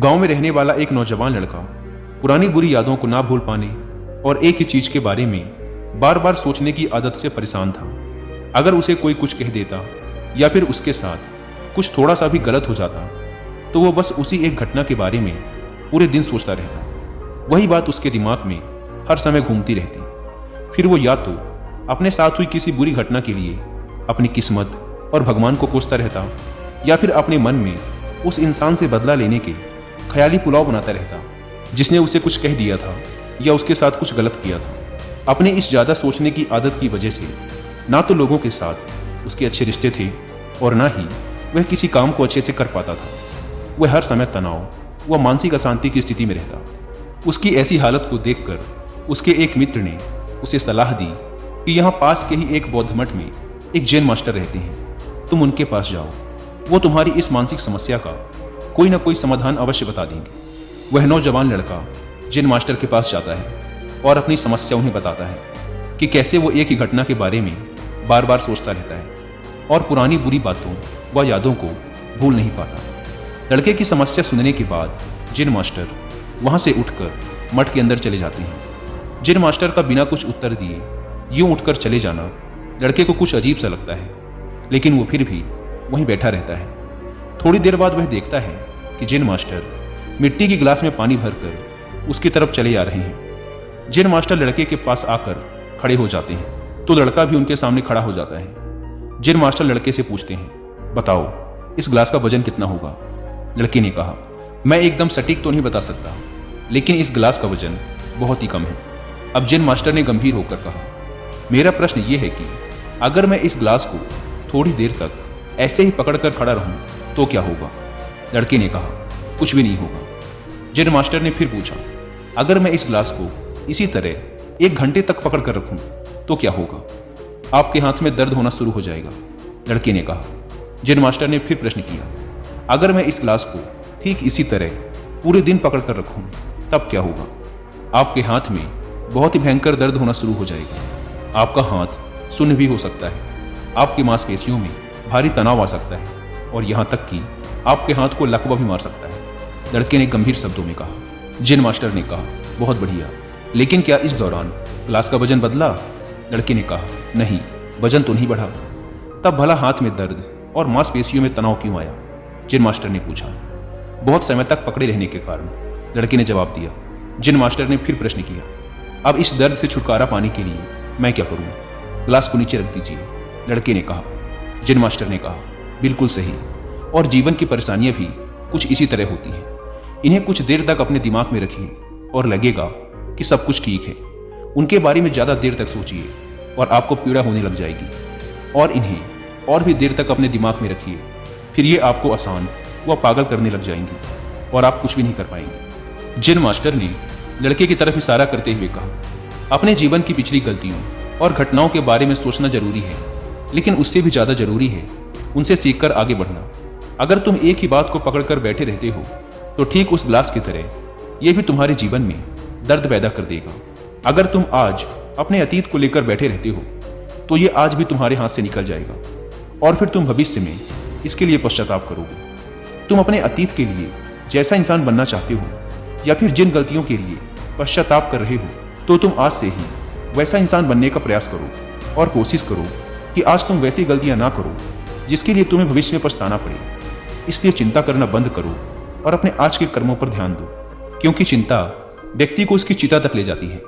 गांव में रहने वाला एक नौजवान लड़का पुरानी बुरी यादों को ना भूल पाने और एक ही चीज के बारे में बार बार सोचने की आदत से परेशान था। अगर उसे कोई कुछ कह देता या फिर उसके साथ कुछ थोड़ा सा भी गलत हो जाता तो वो बस उसी एक घटना के बारे में पूरे दिन सोचता रहता। वही बात उसके दिमाग में हर समय घूमती रहती। फिर वो या तो अपने साथ हुई किसी बुरी घटना के लिए अपनी किस्मत और भगवान को कोसता रहता या फिर अपने मन में उस इंसान से बदला लेने के ख्याली पुलाव बनाता रहता जिसने उसे कुछ कह दिया था या उसके साथ कुछ गलत किया था। अपने इस ज़्यादा सोचने की आदत की वजह से ना तो लोगों के साथ उसके अच्छे रिश्ते थे और ना ही वह किसी काम को अच्छे से कर पाता था। वह हर समय तनाव व मानसिक अशांति की स्थिति में रहता। उसकी ऐसी हालत को देखकर उसके एक मित्र ने उसे सलाह दी कि यहाँ पास के ही एक बौद्ध मठ में एक जैन मास्टर रहते हैं, तुम उनके पास जाओ, वो तुम्हारी इस मानसिक समस्या का कोई ना कोई समाधान अवश्य बता देंगे। वह नौजवान लड़का जैन मास्टर के पास जाता है और अपनी समस्या उन्हें बताता है कि कैसे वो एक ही घटना के बारे में बार बार सोचता रहता है और पुरानी बुरी बातों व यादों को भूल नहीं पाता। लड़के की समस्या सुनने के बाद जैन मास्टर वहां से उठकर मठ के अंदर चले जाते हैं। जैन मास्टर का बिना कुछ उत्तर दिए यूं उठकर चले जाना लड़के को कुछ अजीब सा लगता है, लेकिन वो फिर भी वहीं बैठा रहता है। थोड़ी देर बाद वह देखता है कि जैन मास्टर मिट्टी की गिलास में पानी भरकर उसकी तरफ चले आ रहे हैं। जैन मास्टर लड़के के पास आकर खड़े हो जाते हैं तो लड़का भी उनके सामने खड़ा हो जाता है। जैन मास्टर लड़के से पूछते हैं, बताओ इस गिलास का वजन कितना होगा? लड़के ने कहा, मैं एकदम सटीक तो नहीं बता सकता, लेकिन इस गिलास का वजन बहुत ही कम है। अब जैन मास्टर ने गंभीर होकर कहा, मेरा प्रश्न यह है कि अगर मैं इस गिलास को थोड़ी देर तक ऐसे ही पकड़कर खड़ा रहूं तो क्या होगा? लड़के ने कहा, कुछ भी नहीं होगा। जैन मास्टर ने फिर पूछा, अगर मैं इस गिलास को इसी तरह 1 घंटे तक पकड़ कर रखूं तो क्या होगा? आपके हाथ में दर्द होना शुरू हो जाएगा। लड़के ने कहा। जैन मास्टर ने फिर प्रश्न किया, अगर मैं इस गिलास को ठीक इसी तरह पूरे दिन पकड़ कर रखूं तब क्या होगा? आपके हाथ में बहुत ही भयंकर दर्द होना शुरू हो जाएगा। आपका हाथ सुन्न भी हो सकता है, आपकी मांसपेशियों में भारी तनाव आ सकता है और यहाँ तक कि आपके हाथ को लकवा भी मार सकता है। लड़के ने गंभीर शब्दों में कहा। जैन मास्टर ने कहा, बहुत बढ़िया, लेकिन क्या इस दौरान गिलास का वजन बदला? लड़के ने कहा, नहीं, वजन तो नहीं बढ़ा। तब भला हाथ में दर्द और मांसपेशियों में तनाव क्यों आया? जैन मास्टर ने पूछा। बहुत समय तक पकड़े रहने के कारण, लड़के ने जवाब दिया। जैन मास्टर ने फिर प्रश्न किया, अब इस दर्द से छुटकारा पाने के लिए मैं क्या करूं? गिलास को नीचे रख दीजिए। लड़के ने कहा। जैन मास्टर ने कहा, बिल्कुल सही, और जीवन की परेशानियां भी कुछ इसी तरह होती हैं। इन्हें कुछ देर तक अपने दिमाग में रखिए और लगेगा कि सब कुछ ठीक है। उनके बारे में ज़्यादा देर तक सोचिए और आपको पीड़ा होने लग जाएगी, और इन्हें और भी देर तक अपने दिमाग में रखिए, फिर ये आपको आसान व पागल करने लग जाएंगी और आप कुछ भी नहीं कर पाएंगे। जैन मास्टर ने लड़के की तरफ इशारा करते हुए कहा, अपने जीवन की पिछली गलतियों और घटनाओं के बारे में सोचना जरूरी है, लेकिन उससे भी ज़्यादा जरूरी है उनसे सीखकर आगे बढ़ना। अगर तुम एक ही बात को पकड़कर बैठे रहते हो तो ठीक उस गिलास की तरह ये भी तुम्हारे जीवन में दर्द पैदा कर देगा। अगर तुम आज अपने अतीत को लेकर बैठे रहते हो तो ये आज भी तुम्हारे हाथ से निकल जाएगा और फिर तुम भविष्य में इसके लिए पश्चाताप करोगे। तुम अपने अतीत के लिए जैसा इंसान बनना चाहते हो या फिर जिन गलतियों के लिए पश्चाताप कर रहे हो तो तुम आज से ही वैसा इंसान बनने का प्रयास करो और कोशिश करो कि आज तुम वैसी गलतियां ना करो जिसके लिए तुम्हें भविष्य में पछताना पड़े। इसलिए चिंता करना बंद करो और अपने आज के कर्मों पर ध्यान दो, क्योंकि चिंता व्यक्ति को उसकी चिता तक ले जाती है।